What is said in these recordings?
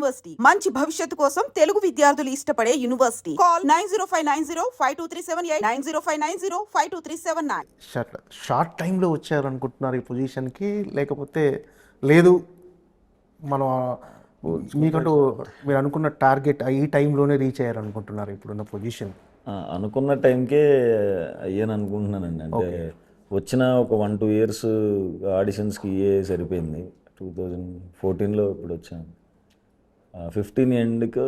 University మంచి భవిష్యత్తు కోసం తెలుగు విద్యార్థులు ఇష్టపడే యూనివర్సిటీ. కాల్ 9059052378 9059052379. షార్ట్ టైంలో వచ్చారనుకుంటున్నారు ఈ పొజిషన్కి, లేకపోతే లేదు మనం మీకంటూ మీరు అనుకున్న టార్గెట్ ఈ టైంలోనే రీచ్ అయ్యారనుకుంటున్నారు ఇప్పుడున్న పొజిషన్? అనుకున్న టైంకే అయ్యాను అనుకుంటున్నానండి. అంటే వచ్చిన ఒక 1-2 ఇయర్స్ ఆడిషన్స్కి సరిపోయింది. 2014లో ఇప్పుడు వచ్చాను. 15 ఎండ్కో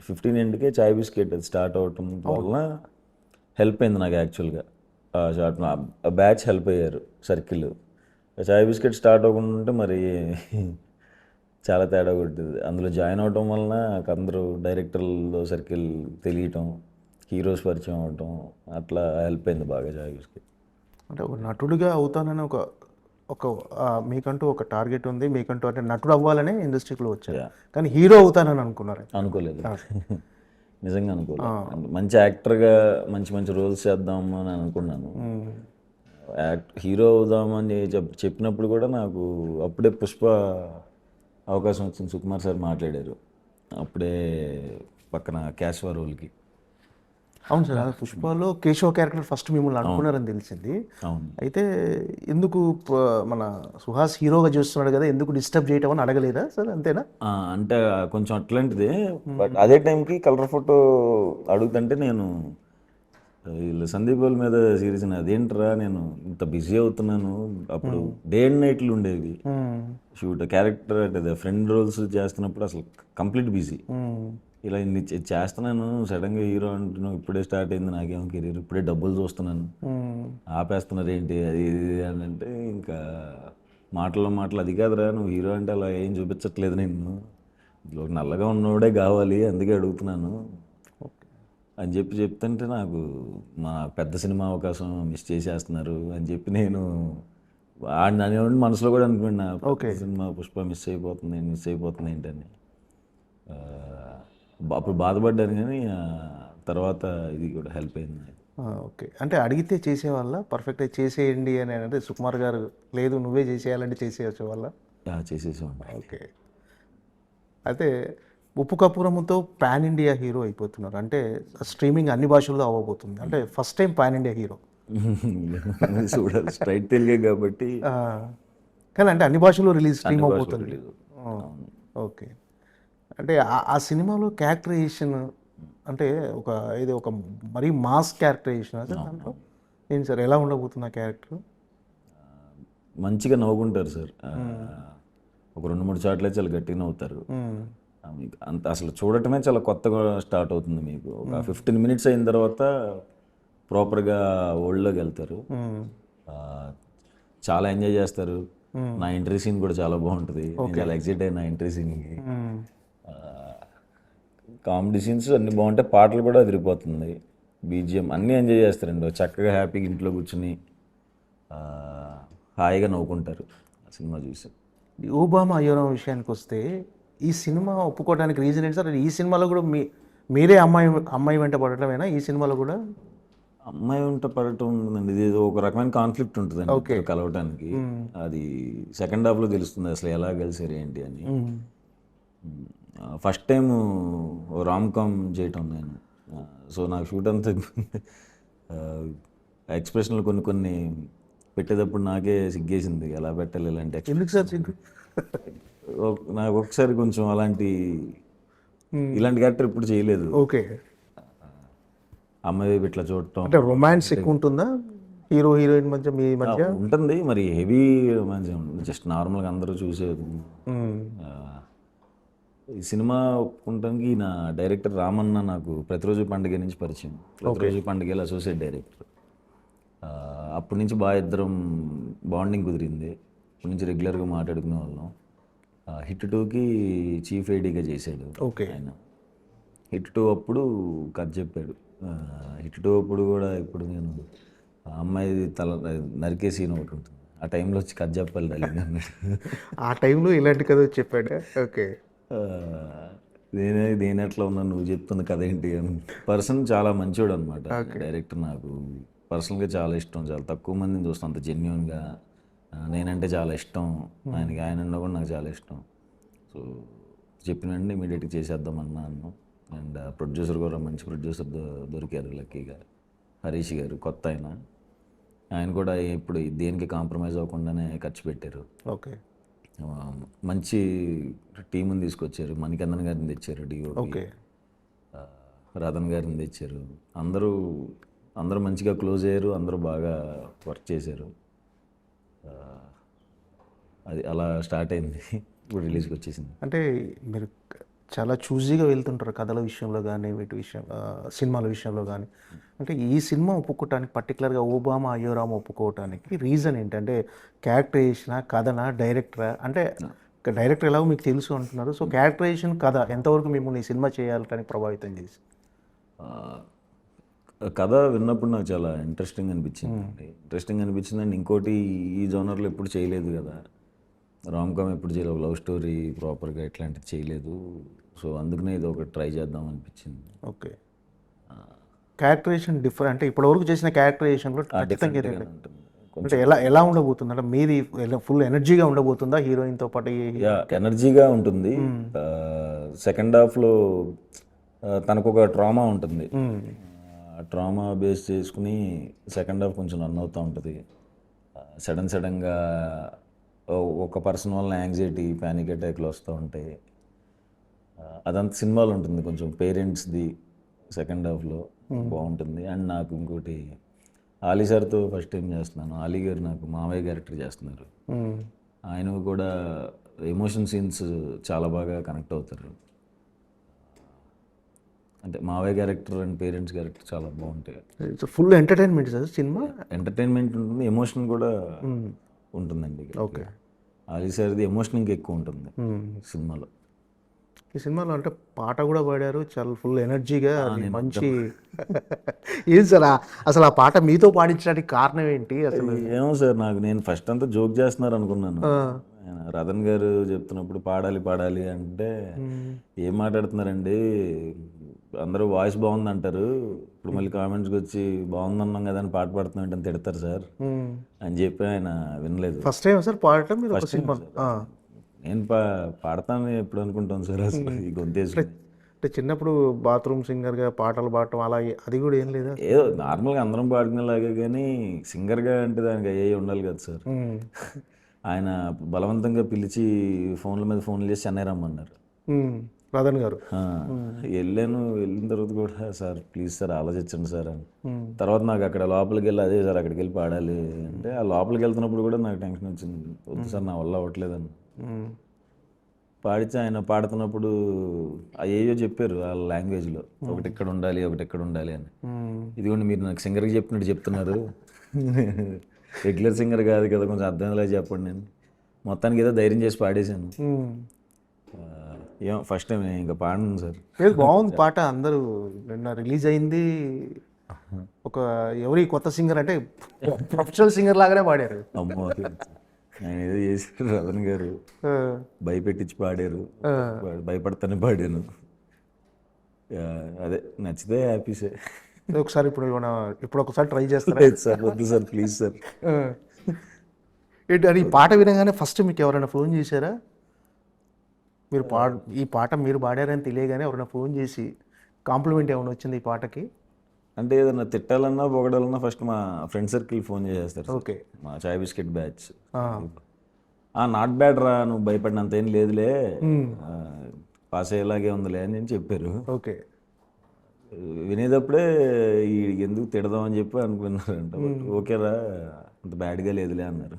15 ఎండ్కే చాయ్ బిస్కెట్ అది స్టార్ట్ అవటం వల్ల హెల్ప్ అయింది నాకు యాక్చువల్గా. బ్యాచ్ హెల్ప్ అయ్యారు సర్కిల్. చాయ్ బిస్కెట్ స్టార్ట్ అవ్వకుండా ఉంటే మరి చాలా తేడా కొడుతుంది. అందులో జాయిన్ అవటం వలన అందరూ డైరెక్టర్లో సర్కిల్ తెలియటం, హీరోస్ పరిచయం అవటం అట్లా హెల్ప్ అయింది బాగా చాయ్ బిస్కెట్. అంటే ఒక నటుడిగా అవుతానని ఒక మీకంటూ ఒక టార్గెట్ ఉంది, మీకంటూ అంటే నటుడు అవ్వాలనే ఇండస్ట్రీలో వచ్చారు, కానీ హీరో అవుతానని అనుకున్నారు? అనుకోలేదు, నిజంగా అనుకోలేదు. మంచి యాక్టర్గా మంచి మంచి రోల్స్ చేద్దాము అని అనుకున్నాను. హీరో అవుదామని చెప్పినప్పుడు కూడా నాకు అప్పుడే పుష్ప అవకాశం వచ్చింది. సుకుమార్ సార్ మాట్లాడారు అప్పుడే పక్కన క్యాష్వా రోల్కి. అవును సార్, పుష్పలో కేశవ క్యారెక్టర్ ఫస్ట్ మిమ్మల్ని అనుకున్నారని తెలిసింది. అవును. అయితే ఎందుకు మన సుహాస్ హీరోగా చూస్తున్నాడు కదా, ఎందుకు డిస్టర్బ్ చేయటం అని అడగలేదా సార్? అంతేనా? అంటే కొంచెం అట్లాంటిదే. బట్ అదే టైంకి కలర్ ఫోటో అడుగుతుంటే నేను వీళ్ళు సందీప్ వాళ్ళ మీద సీరియస్ అదేంట్రా నేను ఇంత బిజీ అవుతున్నాను. అప్పుడు డే అండ్ నైట్లు ఉండేవి షూట్. క్యారెక్టర్ అంటే ఫ్రెండ్ రోల్స్ చేస్తున్నప్పుడు అసలు కంప్లీట్ బిజీ. ఇలా ఇన్ని చేస్తున్నాను, సడన్గా హీరో అంటున్నావు, ఇప్పుడే స్టార్ట్ అయింది నాకేమో కెరీర్, ఇప్పుడే డబ్బులు చూస్తున్నాను, ఆపేస్తున్నారు ఏంటి అది ఇది అని అంటే, ఇంకా మాటలు అది కాదురా నువ్వు హీరో అంటే అలా ఏం చూపించట్లేదు, నేను నల్లగా ఉన్నవాడే కావాలి అందుకే అడుగుతున్నాను అని చెప్తుంటే నాకు మా పెద్ద సినిమా అవకాశం మిస్ చేసేస్తున్నారు అని చెప్పి నేను అనేవాడిని. మనసులో కూడా అనుకున్నా సినిమా పుష్ప మిస్ అయిపోతుంది ఏంటని. అప్పుడు బాధపడ్డాను, కానీ తర్వాత ఇది కూడా హెల్ప్ అయింది. ఓకే, అంటే అడిగితే చేసేవాళ్ళ పర్ఫెక్ట్గా చేసేయండి అని అంటే సుకుమార్ గారు లేదు నువ్వే చేసేయాలంటే చేసేయచ్చు వాళ్ళ? చేసేసాను. ఓకే, అయితే ఉప్పు కప్పురముతో పాన్ ఇండియా హీరో అయిపోతున్నారు, అంటే స్ట్రీమింగ్ అన్ని భాషల్లో అవ్వబోతుంది, అంటే first time pan India hero చూడాలి, స్ట్రైట్ తెలుగే కాబట్టి. కానీ అంటే అన్ని భాషల్లో స్ట్రీమ్ అవబోతుంది. ఓకే, అంటే ఆ సినిమాలో క్యారెక్టరైజేషన్ అంటే ఒక మరీ మాస్ క్యారెక్టరైజేషన్ అదే దాంట్లో ఏంటి సార్, ఎలా ఉండబోతుంది ఆ క్యారెక్టర్? మంచిగా నవ్వుకుంటారు సార్. ఒక 2-3 చోట్ల చాలా గట్టిగా నవ్వుతారు. మీకు అంత అసలు చూడటమే చాలా కొత్తగా స్టార్ట్ అవుతుంది మీకు. ఒక 15 మినిట్స్ అయిన తర్వాత ప్రాపర్గా వరల్డ్లోకి వెళ్తారు. చాలా ఎంజాయ్ చేస్తారు. నా ఎంట్రీ సీన్ కూడా చాలా బాగుంటుంది, చాలా ఎగ్జైట్ అయిన ఎంట్రీ సీన్కి. కామెడీ సీన్స్ అన్నీ బాగుంటాయి, పాటలు కూడా అదిరిపోతుంది, బీజిఎం అన్నీ ఎంజాయ్ చేస్తారండి. చక్కగా హ్యాపీగా ఇంట్లో కూర్చుని హాయిగా నవ్వుకుంటారు ఆ సినిమా చూసి. ఓబామా అయ్యోరం విషయానికి వస్తే ఈ సినిమా ఒప్పుకోవడానికి రీజన్ ఏంటి సార్? ఈ సినిమాలో కూడా మీరే అమ్మాయి వెంట పడటమేనా ఈ సినిమాలో కూడా? అమ్మాయి వెంట పడటం ఉంటుందండి, ఇది ఒక రకమైన కాన్ఫ్లిక్ట్ ఉంటుందండి కలవటానికి. అది సెకండ్ హాఫ్లో తెలుస్తుంది అసలు ఎలా కలిసారు ఏంటి అని. ఫస్ట్ టైం రామ్ కామ్ చేయటం నేను. సో నాకు షూట్ అంతా ఎక్స్ప్రెషన్లు కొన్ని పెట్టేటప్పుడు నాకే సిగ్గేసింది, ఎలా పెట్టాలి ఇలాంటి ఎందుకు సార్ సిగ్గు? నాకు ఒకసారి కొంచెం ఇలాంటి క్యారెక్టర్ ఇప్పుడు చేయలేదు. ఓకే, అమ్మాయి ఇట్లా చూడటం అంటే రొమాన్స్ ఎక్కువ ఉంటుందా హీరో హీరోయిన్ మధ్య మీ మధ్య? ఉంటుంది, మరి హెవీ రొమాన్స్ ఉంటుంది, జస్ట్ నార్మల్గా అందరూ చూసేది. ఈ సినిమా ఒప్పుకుంటానికి నా డైరెక్టర్ రామన్న నాకు ప్రతిరోజు పండుగ నుంచి పరిచయం. ప్రతిరోజు పండుగలో అసోసియేట్ డైరెక్టర్. అప్పటి నుంచి ఇద్దరం బాండింగ్ కుదిరింది. అప్పటి నుంచి రెగ్యులర్గా మాట్లాడుకునే వాళ్ళం. హిట్ 2కి చీఫ్ ఐడీగా చేశాడు ఆయన. హిట్ 2 అప్పుడు కథ చెప్పాడు. హిట్ 2 అప్పుడు కూడా ఇప్పుడు నేను అమ్మాయి తల నరికే సీన్ ఒకటి ఉంటుంది, ఆ టైంలో వచ్చి కథ చెప్పాలి అడిగింది. ఆ టైంలో ఇలాంటి కథ చెప్పాడు. ఓకే, నేను ఎట్లా ఉన్నాను నువ్వు చెప్తున్న కథ ఏంటి అని. పర్సన్ చాలా మంచివాడు అనమాట డైరెక్టర్. నాకు పర్సనల్గా చాలా ఇష్టం, చాలా తక్కువ మందిని చూస్తాను అంత జెన్యున్గా. నేనంటే చాలా ఇష్టం ఆయనకి, ఆయన కూడా నాకు చాలా ఇష్టం. సో చెప్పిన వెంటనే ఇమీడియట్గా చేసేద్దాం అన్నాను. అండ్ ప్రొడ్యూసర్ కూడా మంచి ప్రొడ్యూసర్ దొరికారు లక్కీగా, హరీష్ గారు, కొత్త ఆయన. ఆయన కూడా ఇప్పుడు దేనికి కాంప్రమైజ్ అవ్వకుండానే ఖర్చు పెట్టారు. ఓకే. ఆ, మంచి టీముని తీసుకొచ్చారు. మణికందన్ గారిని తెచ్చారు డిఓపి, ఓకే. రతన్ గారిని తెచ్చారు. అందరూ మంచిగా క్లోజ్ అయ్యారు, అందరూ బాగా వర్క్ చేశారు. ఆ, అది అలా స్టార్ట్ అయింది, ఇప్పుడు రిలీజ్కి వచ్చేసింది. అంటే మీరు చాలా చూజీగా వెళ్తుంటారు కథల విషయంలో కానీ వీటి విషయం సినిమాల విషయంలో కానీ. అంటే ఈ సినిమా ఒప్పుకోవటానికి పర్టికులర్గా ఓబామా అయ్యోరామా ఒప్పుకోవటానికి రీజన్ ఏంటంటే క్యారెక్టరైజేషనా, కథనా, డైరెక్టరా? అంటే డైరెక్టర్ ఎలాగో మీకు తెలుసు అంటున్నారు, సో క్యారెక్టరైజేషన్ కథ ఎంతవరకు మిమ్మల్ని ఈ సినిమా చేయాలని ప్రభావితం చేసి? ఆ, కథ విన్నప్పుడు నాకు చాలా ఇంట్రెస్టింగ్ అనిపించింది అండ్ ఇంకోటి, ఈ జోనర్లో ఎప్పుడు చేయలేదు కదా, రామ్ కామ్ ఎప్పుడు చేయలేదు, లవ్ స్టోరీ ప్రాపర్గా ఇట్లాంటిది చేయలేదు. సో అందుకనే ఇది ఒకటి ట్రై చేద్దాం అనిపించింది. ఓకే. క్యారెక్టరైజేషన్ డిఫరెంట్ అంటే ఇప్పటివరకు చేసిన క్యారెక్టరైజేషన్లో ఖచ్చితంగా Different గానే ఉంటుంది. అంటే ఎలా ఉండబోతుంది? అంటే మీది ఫుల్ ఎనర్జీగా ఉండబోతుందా హీరోయిన్తో పాటు? ఎనర్జీగా ఉంటుంది. సెకండ్ హాఫ్లో తనకు ఒక ట్రామా ఉంటుంది. ట్రామా బేస్ చేసుకుని సెకండ్ హాఫ్ కొంచెం రన్ అవుతూ ఉంటుంది. సడన్గా ఒక పర్సన్ వల్ల యాంగ్జైటీ, ప్యానిక్ అటాక్లు వస్తూ ఉంటాయి. అదంతా సినిమాలో ఉంటుంది, కొంచెం పేరెంట్స్ది సెకండ్ హాఫ్లో బాగుంటుంది. అండ్ నాకు ఇంకోటి, ఆలీ సార్తో ఫస్ట్ టైం చేస్తున్నాను. ఆలీ గారు నాకు మావయ్య క్యారెక్టర్ చేస్తున్నారు. ఆయన కూడా ఎమోషన్ సీన్స్ చాలా బాగా కనెక్ట్ అవుతారు. అంటే మావయ్య క్యారెక్టర్ అండ్ పేరెంట్స్ క్యారెక్టర్ చాలా బాగుంటాయి. Full entertainment sir cinema. Entertainment ఉంటుంది, ఎమోషన్ కూడా ఉంటుందండి. ఓకే. ఆలీ సార్ది ఎమోషన్ ఇంకా ఎక్కువ ఉంటుంది సినిమాలో. ఈ సినిమాలో అంటే పాట కూడా పాడారు చాలా ఫుల్ ఎనర్జీగా, మంచి ఏం సార్ అసలు ఆ పాట మీతో పాడించడానికి కారణం ఏంటి అసలు? ఏమో సార్, నేను ఫస్ట్ అంతా జోక్ చేస్తున్నారు అనుకున్నాను. ఆయన రతన్ గారు చెప్తున్నప్పుడు పాడాలి అంటే, ఏం మాట్లాడుతున్నారండి, అందరూ వాయిస్ బాగుంది అంటారు, ఇప్పుడు మళ్ళీ కామెంట్స్కి వచ్చి బాగుందన్నాం కదా అని పాట పాడుతున్నాం అని తిడతారు సార్ అని చెప్పి ఆయన వినలేదు. ఫస్ట్ టైం సార్ పాడటం మీరు ఒక సినిమా? నేను పాడతాను ఎప్పుడు అనుకుంటాను సార్, అసలు ఈ గొంతేసి. అంటే చిన్నప్పుడు బాత్రూమ్ సింగర్గా పాటలు పాడటం అలా అది కూడా ఏం లేదా? ఏదో నార్మల్గా అందరం పాడుకునేలాగే, కానీ సింగర్గా అంటే దానికి అయ్యే ఉండాలి కదా సార్. ఆయన బలవంతంగా పిలిచి ఫోన్ల మీద ఫోన్లు చేసి చెన్నై రమ్మన్నారు రతన్ గారు. వెళ్ళిన తర్వాత కూడా, సార్ ప్లీజ్ సార్ ఆలోచించండి సార్ అని. తర్వాత నాకు అక్కడ లోపలికి వెళ్ళి, అదే సార్ అక్కడికి వెళ్ళి పాడాలి అంటే, ఆ లోపలికి వెళ్తున్నప్పుడు కూడా నాకు టెన్షన్ వచ్చింది, వద్దు సార్ నా వల్ల అవ్వట్లేదని. పాడితే ఆయన పాడుతున్నప్పుడు అయ్యో చెప్పారు వాళ్ళ లాంగ్వేజ్లో, ఒకటి ఇక్కడ ఉండాలి, ఒకటి ఎక్కడ ఉండాలి అని. ఇదిగోండి మీరు నాకు సింగర్కి చెప్పినట్టు చెప్తున్నారు, రెగ్యులర్ సింగర్ కాదు కదా, కొంచెం అర్థమయ్యేలా చెప్పండి. నేను మొత్తానికి ఏదో ధైర్యం చేసి పాడేశాను. ఏమో ఫస్ట్ టైం ఇంకా పాడను సార్. లేదు బాగుంది పాట, అందరూ నిన్న రిలీజ్ అయింది. ఒక ఎవరి కొత్త సింగర్ అంటే ప్రొఫెషనల్ సింగర్ లాగానే పాడారు. అమ్మో, ఆయన ఏదో చేశారు రతన్ గారు, భయపెట్టించి పాడారు, భయపడతానే పాడాను. అదే నచ్చితే హ్యాపీసే. ఒకసారి ఇప్పుడు ఒకసారి ట్రై చేస్తారా? సార్ వద్దు సార్ ప్లీజ్ సార్. ఏంటి అది ఈ పాట వినగానే ఫస్ట్ మీకు ఎవరైనా ఫోన్ చేశారా? మీరు ఈ పాట మీరు పాడారని తెలియగానే ఎవరైనా ఫోన్ చేసి కాంప్లిమెంట్ ఏమైనా వచ్చింది ఈ పాటకి? అంటే ఏదన్నా తిట్టాలన్నా పొగడాలన్నా ఫస్ట్ మా ఫ్రెండ్ సర్కిల్ ఫోన్ చేసేస్తారు. ఓకే. మా చాయ్ బిస్కెట్ బ్యాచ్, నాట్ బ్యాడ్ రా, నువ్వు భయపడినంత ఏం లేదులే, పాస్ అయ్యేలాగే ఉందిలే అని నేను చెప్పారు. ఓకే. వినేటప్పుడే ఈ ఎందుకు తిడదామని చెప్పి అనుకున్నారంట. ఓకేరా అంత బ్యాడ్గా లేదులే అన్నారు.